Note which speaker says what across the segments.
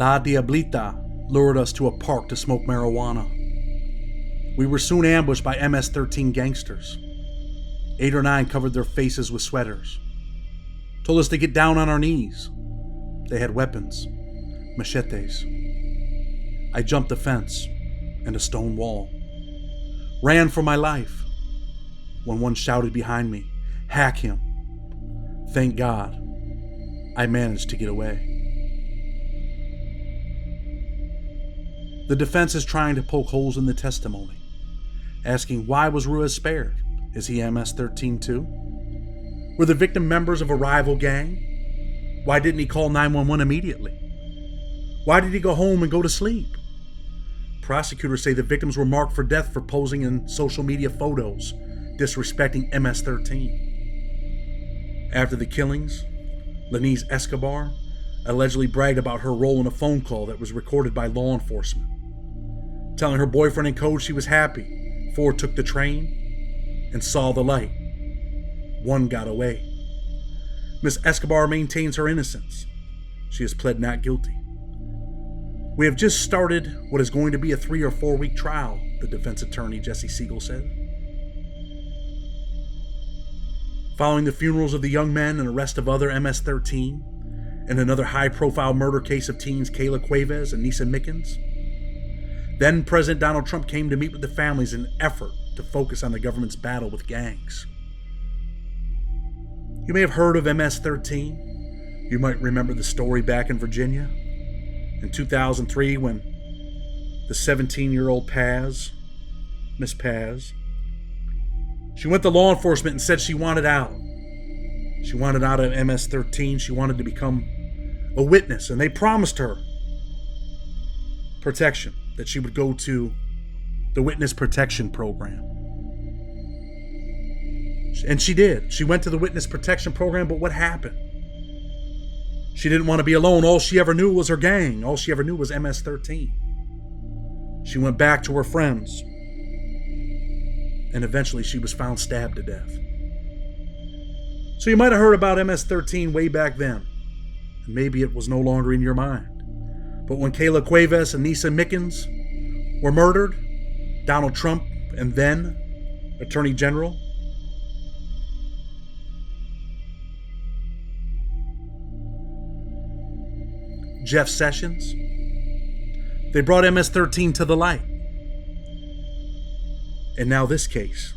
Speaker 1: La Diablita lured us to a park to smoke marijuana. We were soon ambushed by MS-13 gangsters. 8 or 9 covered their faces with sweaters. Told us to get down on our knees. They had weapons, machetes. I jumped a fence and a stone wall. Ran for my life when one shouted behind me, "Hack him." Thank God, I managed to get away. The defense is trying to poke holes in the testimony, asking why was Ruiz spared? Is he MS-13 too? Were the victim members of a rival gang? Why didn't he call 911 immediately? Why did he go home and go to sleep? Prosecutors say the victims were marked for death for posing in social media photos, disrespecting MS-13. After the killings, Leniz Escobar allegedly bragged about her role in a phone call that was recorded by law enforcement, telling her boyfriend in code she was happy 4 took the train and saw the light. 1 got away. Ms. Escobar maintains her innocence. She has pled not guilty. We have just started what is going to be a 3 or 4 week trial, the defense attorney Jesse Siegel said. Following the funerals of the young men and arrest of other MS-13, and another high-profile murder case of teens Kayla Cuevas and Nisa Mickens, then President Donald Trump came to meet with the families in an effort to focus on the government's battle with gangs. You may have heard of MS-13. You might remember the story back in Virginia in 2003 when the 17-year-old Paz, Miss Paz, she went to law enforcement and said she wanted out. She wanted out of MS-13. She wanted to become a witness, and they promised her protection, that she would go to the Witness Protection Program. And she did. She went to the Witness Protection Program, but what happened? She didn't want to be alone. All she ever knew was her gang. All she ever knew was MS-13. She went back to her friends, and eventually she was found stabbed to death. So you might have heard about MS-13 way back then, and maybe it was no longer in your mind. But when Kayla Cuevas and Nisa Mickens were murdered, Donald Trump and then Attorney General Jeff Sessions, they brought MS-13 to the light. And now this case.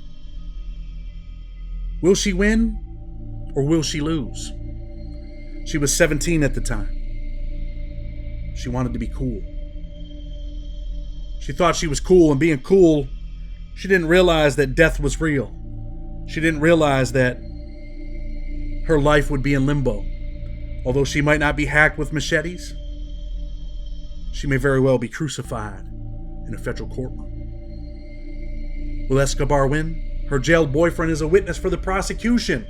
Speaker 1: Will she win or will she lose? She was 17 at the time. She wanted to be cool. She thought she was cool, and being cool, she didn't realize that death was real. She didn't realize that her life would be in limbo. Although she might not be hacked with machetes, she may very well be crucified in a federal courtroom. Will Escobar win? Her jailed boyfriend is a witness for the prosecution.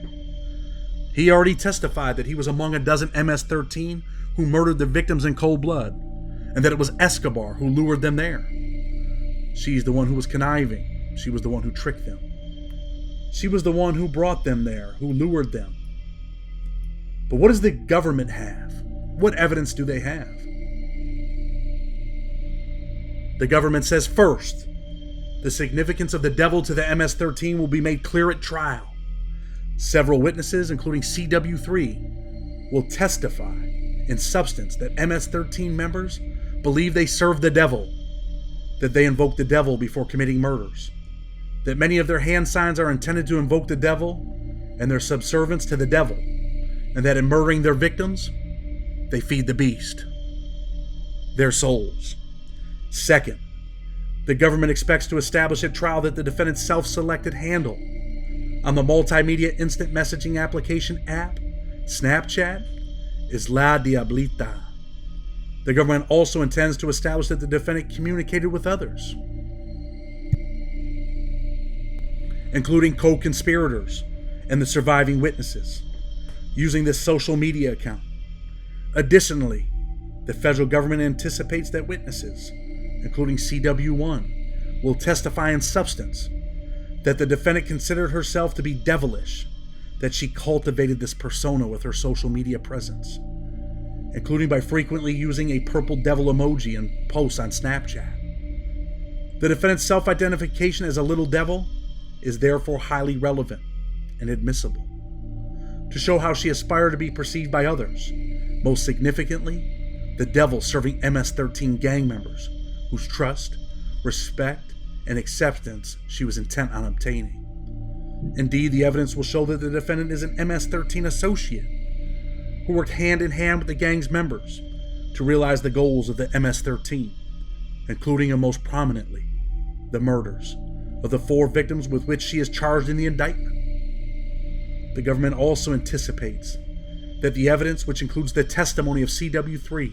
Speaker 1: He already testified that he was among a dozen MS-13 who murdered the victims in cold blood, and that it was Escobar who lured them there. She's the one who was conniving. She was the one who tricked them. She was the one who brought them there, who lured them. But what does the government have? What evidence do they have? The government says, first, the significance of the devil to the MS-13 will be made clear at trial. Several witnesses, including CW3, will testify in substance that MS-13 members believe they serve the devil, that they invoke the devil before committing murders, that many of their hand signs are intended to invoke the devil and their subservience to the devil, and that in murdering their victims, they feed the beast, their souls. Second, the government expects to establish at trial that the defendant's self-selected handle on the multimedia instant messaging application app, Snapchat, is La Diablita. The government also intends to establish that the defendant communicated with others, including co-conspirators and the surviving witnesses, using this social media account. Additionally, the federal government anticipates that witnesses, including CW1, will testify in substance that the defendant considered herself to be devilish, that she cultivated this persona with her social media presence, including by frequently using a purple devil emoji in posts on Snapchat. The defendant's self-identification as a little devil is therefore highly relevant and admissible to show how she aspired to be perceived by others, most significantly, the devil serving MS-13 gang members whose trust, respect, and acceptance she was intent on obtaining. Indeed, the evidence will show that the defendant is an MS-13 associate who worked hand in hand with the gang's members to realize the goals of the MS-13, including and most prominently, the murders of the 4 victims with which she is charged in the indictment. The government also anticipates that the evidence, which includes the testimony of CW3,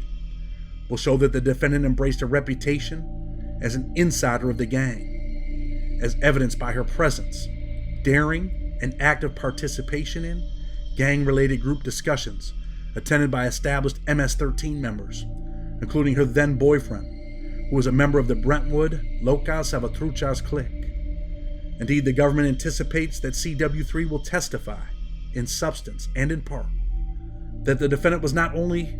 Speaker 1: will show that the defendant embraced a reputation as an insider of the gang, as evidenced by her presence, daring, and active participation in gang-related group discussions attended by established MS-13 members, including her then-boyfriend, who was a member of the Brentwood Locas Salvatruchas clique. Indeed, the government anticipates that CW3 will testify, in substance and in part, that the defendant was not only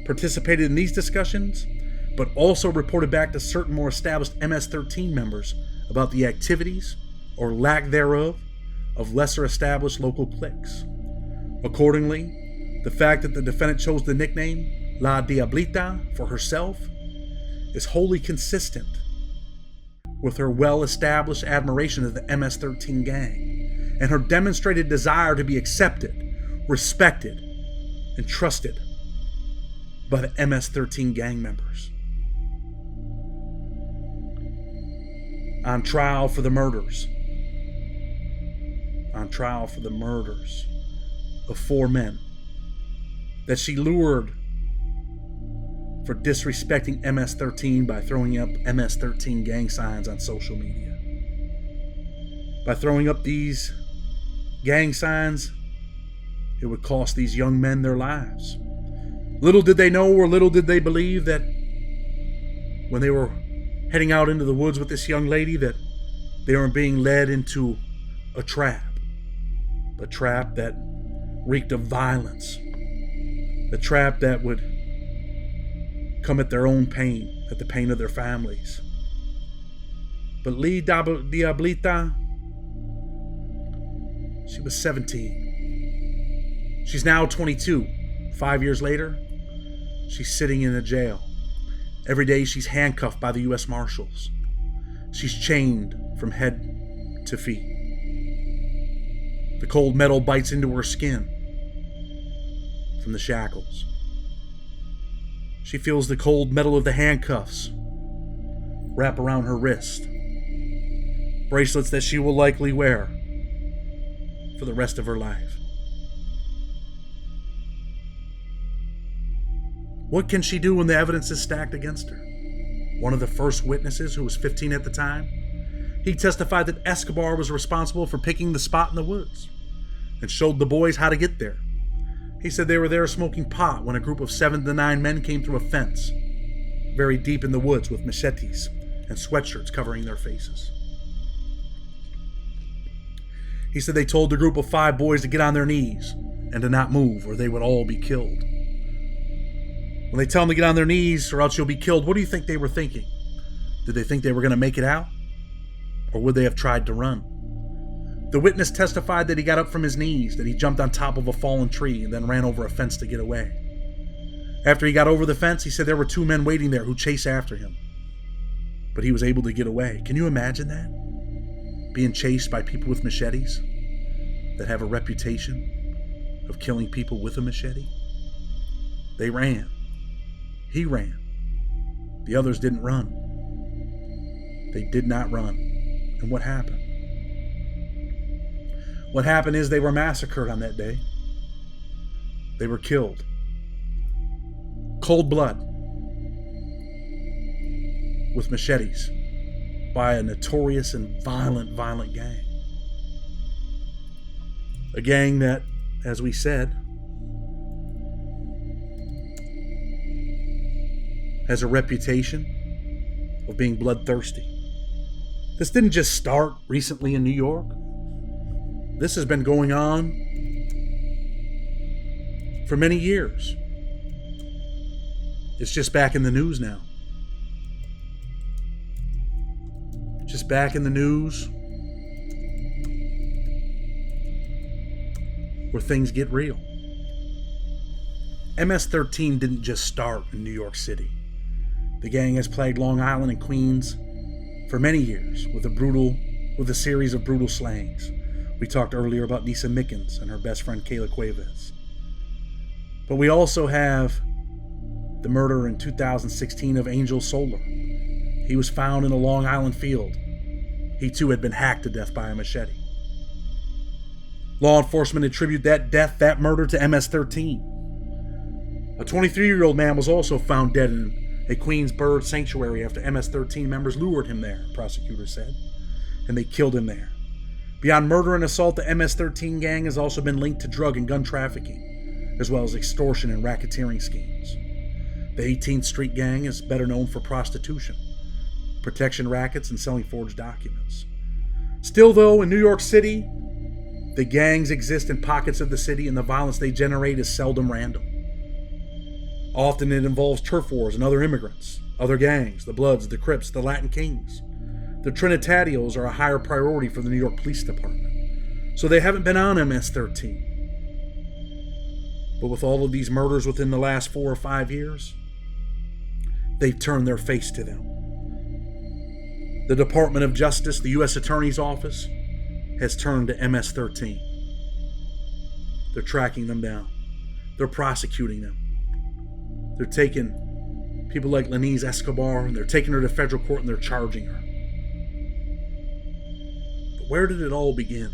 Speaker 1: participated in these discussions, but also reported back to certain more established MS-13 members about the activities, or lack thereof, of lesser established local cliques. Accordingly, the fact that the defendant chose the nickname La Diablita for herself is wholly consistent with her well-established admiration of the MS-13 gang and her demonstrated desire to be accepted, respected, and trusted by the MS-13 gang members. On trial for the murders. On trial for the murders of 4 men that she lured for disrespecting MS-13 by throwing up MS-13 gang signs on social media. By throwing up these gang signs, it would cost these young men their lives. Little did they know, or little did they believe, that when they were heading out into the woods with this young lady, that they were being led into a trap that reeked of violence, a trap that would come at their own pain, at the pain of their families. But Lee Diablita, she was 17. She's now 22. 5 years later, she's sitting in a jail. Every day she's handcuffed by the U.S. Marshals. She's chained from head to feet. The cold metal bites into her skin from the shackles. She feels the cold metal of the handcuffs wrap around her wrist. Bracelets that she will likely wear for the rest of her life. What can she do when the evidence is stacked against her? One of the first witnesses, who was 15 at the time, he testified that Escobar was responsible for picking the spot in the woods and showed the boys how to get there. He said they were there smoking pot when a group of 7 to 9 men came through a fence, very deep in the woods, with machetes and sweatshirts covering their faces. He said they told the group of 5 boys to get on their knees and to not move, or they would all be killed. When they tell them to get on their knees or else you'll be killed, what do you think they were thinking? Did they think they were going to make it out? Or would they have tried to run? The witness testified that he got up from his knees, that he jumped on top of a fallen tree and then ran over a fence to get away. After he got over the fence, he said there were 2 men waiting there who chased after him. But he was able to get away. Can you imagine that? Being chased by people with machetes that have a reputation of killing people with a machete? They ran. He ran. The others didn't run. They did not run. And what happened? What happened is they were massacred on that day. They were killed. Cold blood. With machetes. By a notorious and violent gang. A gang that, as we said, has a reputation of being bloodthirsty. This didn't just start recently in New York. This has been going on for many years. It's just back in the news now. Just back in the news where things get real. MS-13 didn't just start in New York City. The gang has plagued Long Island and Queens for many years with a series of brutal slayings. We talked earlier about Nisa Mickens and her best friend Kayla Cuevas. But we also have the murder in 2016 of Angel Solar. He was found in a Long Island field. He too had been hacked to death by a machete. Law enforcement attribute that murder to MS-13. A 23-year-old man was also found dead in a Queens bird sanctuary after MS-13 members lured him there, prosecutors said, and they killed him there. Beyond murder and assault, the MS-13 gang has also been linked to drug and gun trafficking, as well as extortion and racketeering schemes. The 18th Street Gang is better known for prostitution, protection rackets, and selling forged documents. Still, though, in New York City, the gangs exist in pockets of the city, and the violence they generate is seldom random. Often it involves turf wars and other immigrants, other gangs, the Bloods, the Crips, the Latin Kings. The Trinitarios are a higher priority for the New York Police Department, so they haven't been on MS-13. But with all of these murders within the last 4 or 5 years, they've turned their face to them. The Department of Justice, the U.S. Attorney's Office, has turned to MS-13. They're tracking them down. They're prosecuting them. They're taking people like Leniz Escobar, and they're taking her to federal court, and they're charging her. But where did it all begin?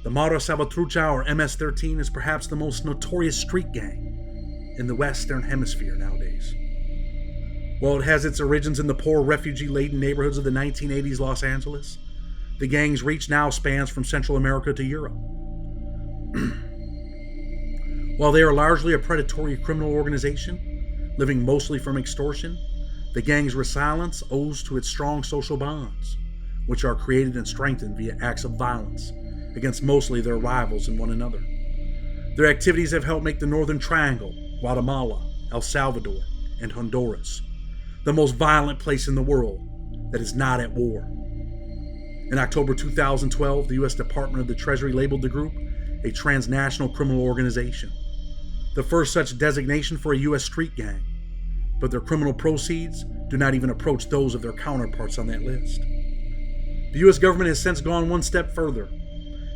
Speaker 1: The Mara Salvatrucha, or MS-13, is perhaps the most notorious street gang in the Western Hemisphere nowadays. While it has its origins in the poor, refugee-laden neighborhoods of the 1980s Los Angeles, the gang's reach now spans from Central America to Europe. While they are largely a predatory criminal organization, living mostly from extortion, the gang's resilience owes to its strong social bonds, which are created and strengthened via acts of violence against mostly their rivals and one another. Their activities have helped make the Northern Triangle, Guatemala, El Salvador, and Honduras the most violent place in the world that is not at war. In October 2012, the U.S. Department of the Treasury labeled the group a transnational criminal organization, the first such designation for a U.S. street gang, but their criminal proceeds do not even approach those of their counterparts on that list. The U.S. government has since gone one step further.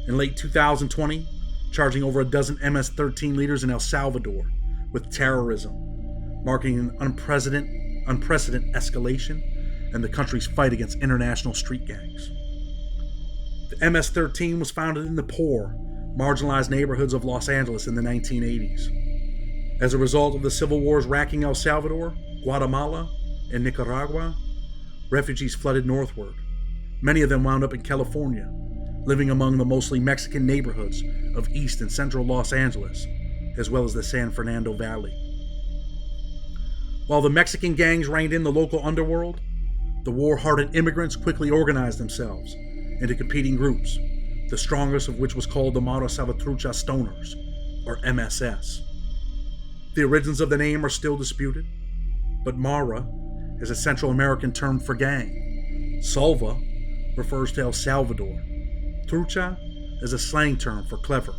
Speaker 1: In late 2020, charging over a dozen MS-13 leaders in El Salvador with terrorism, marking an unprecedented escalation in the country's fight against international street gangs. The MS-13 was founded in the poor, marginalized neighborhoods of Los Angeles in the 1980s. As a result of the civil wars racking El Salvador, Guatemala, and Nicaragua, refugees flooded northward. Many of them wound up in California, living among the mostly Mexican neighborhoods of East and Central Los Angeles, as well as the San Fernando Valley. While the Mexican gangs reigned in the local underworld, the war-hardened immigrants quickly organized themselves into competing groups, the strongest of which was called the Mara Salvatrucha Stoners, or MSS. The origins of the name are still disputed, but Mara is a Central American term for gang. Salva refers to El Salvador. Trucha is a slang term for clever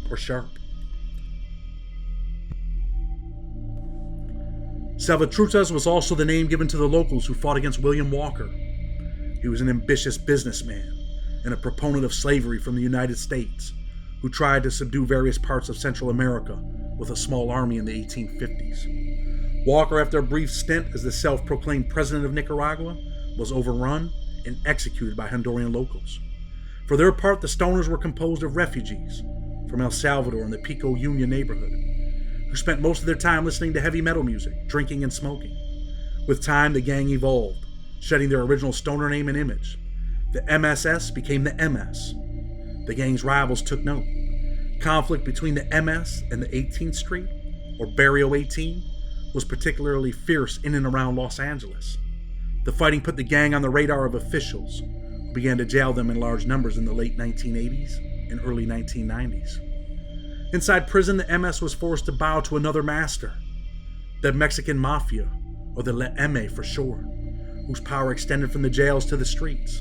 Speaker 1: or sharp. Salvatruchas was also the name given to the locals who fought against William Walker. He was an ambitious businessman and a proponent of slavery from the United States, who tried to subdue various parts of Central America with a small army in the 1850s. Walker, after a brief stint as the self-proclaimed president of Nicaragua, was overrun and executed by Honduran locals. For their part, the Stoners were composed of refugees from El Salvador and the Pico Union neighborhood, who spent most of their time listening to heavy metal music, drinking, and smoking. With time, the gang evolved, shedding their original Stoner name and image. The MSS became the MS. The gang's rivals took note. Conflict between the MS and the 18th Street, or Barrio 18, was particularly fierce in and around Los Angeles. The fighting put the gang on the radar of officials, who began to jail them in large numbers in the late 1980s and early 1990s. Inside prison, the MS was forced to bow to another master, The Mexican Mafia, or the LEME for short, whose power extended from the jails to the streets.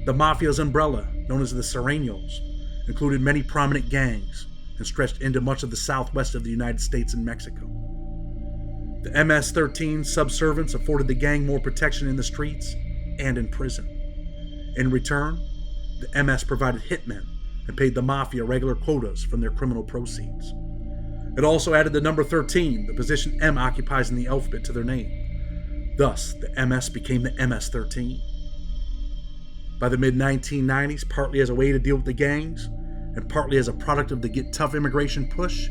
Speaker 1: The Mafia's umbrella, known as the Serranos, included many prominent gangs and stretched into much of the southwest of the United States and Mexico. The MS-13 subservients afforded the gang more protection in the streets and in prison. In return, the MS provided hitmen and paid the Mafia regular quotas from their criminal proceeds. It also added the number 13, the position M occupies in the alphabet, to their name. Thus, the MS became the MS-13. By the mid-1990s, partly as a way to deal with the gangs, and partly as a product of the Get Tough immigration push,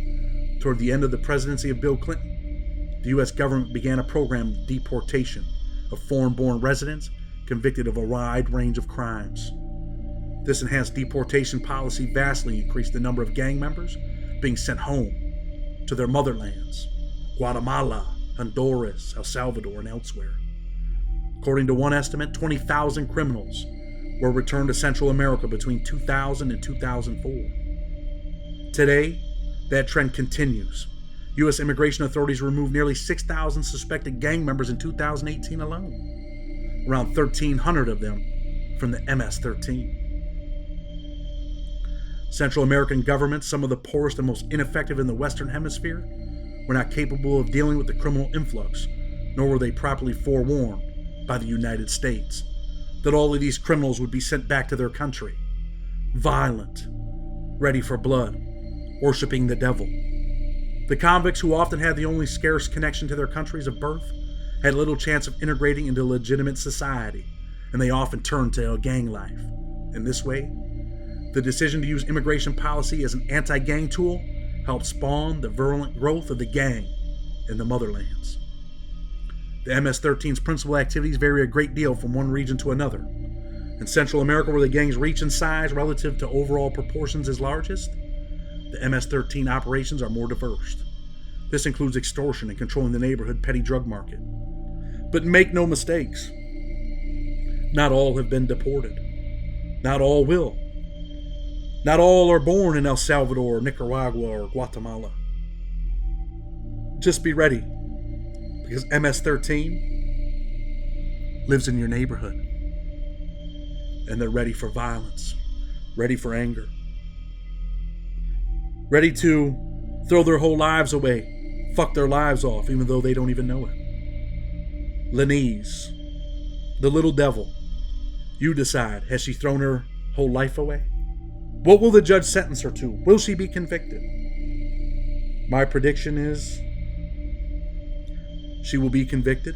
Speaker 1: toward the end of the presidency of Bill Clinton, the U.S. government began a program of deportation of foreign-born residents convicted of a wide range of crimes. This enhanced deportation policy vastly increased the number of gang members being sent home to their motherlands, Guatemala, Honduras, El Salvador, and elsewhere. According to one estimate, 20,000 criminals were returned to Central America between 2000 and 2004. Today, that trend continues. U.S. immigration authorities removed nearly 6,000 suspected gang members in 2018 alone, around 1,300 of them from the MS-13. Central American governments, some of the poorest and most ineffective in the Western Hemisphere, were not capable of dealing with the criminal influx, nor were they properly forewarned by the United States that all of these criminals would be sent back to their country, violent, ready for blood, worshiping the devil. The convicts, who often had the only scarce connection to their countries of birth, had little chance of integrating into legitimate society, and they often turned to a gang life. In this way, the decision to use immigration policy as an anti-gang tool helped spawn the virulent growth of the gang in the motherlands. The MS-13's principal activities vary a great deal from one region to another. In Central America, where the gang's reach and size relative to overall proportions is largest, the MS-13 operations are more diverse. This includes extortion and controlling the neighborhood petty drug market. But make no mistakes, not all have been deported. Not all will. Not all are born in El Salvador, Nicaragua, or Guatemala. Just be ready, because MS-13 lives in your neighborhood. And they're ready for violence, ready for anger, ready to throw their whole lives away, fuck their lives off, even though they don't even know it. Leniz, the little devil, you decide, has she thrown her whole life away? What will the judge sentence her to? Will she be convicted? My prediction is she will be convicted,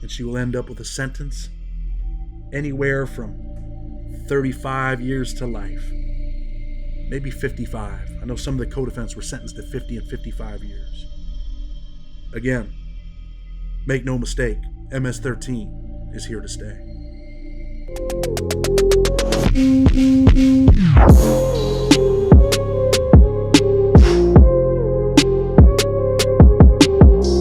Speaker 1: and she will end up with a sentence anywhere from 35 years to life, maybe 55. I know some of the co-defendants were sentenced to 50 and 55 years. Again, make no mistake, MS-13 is here to stay.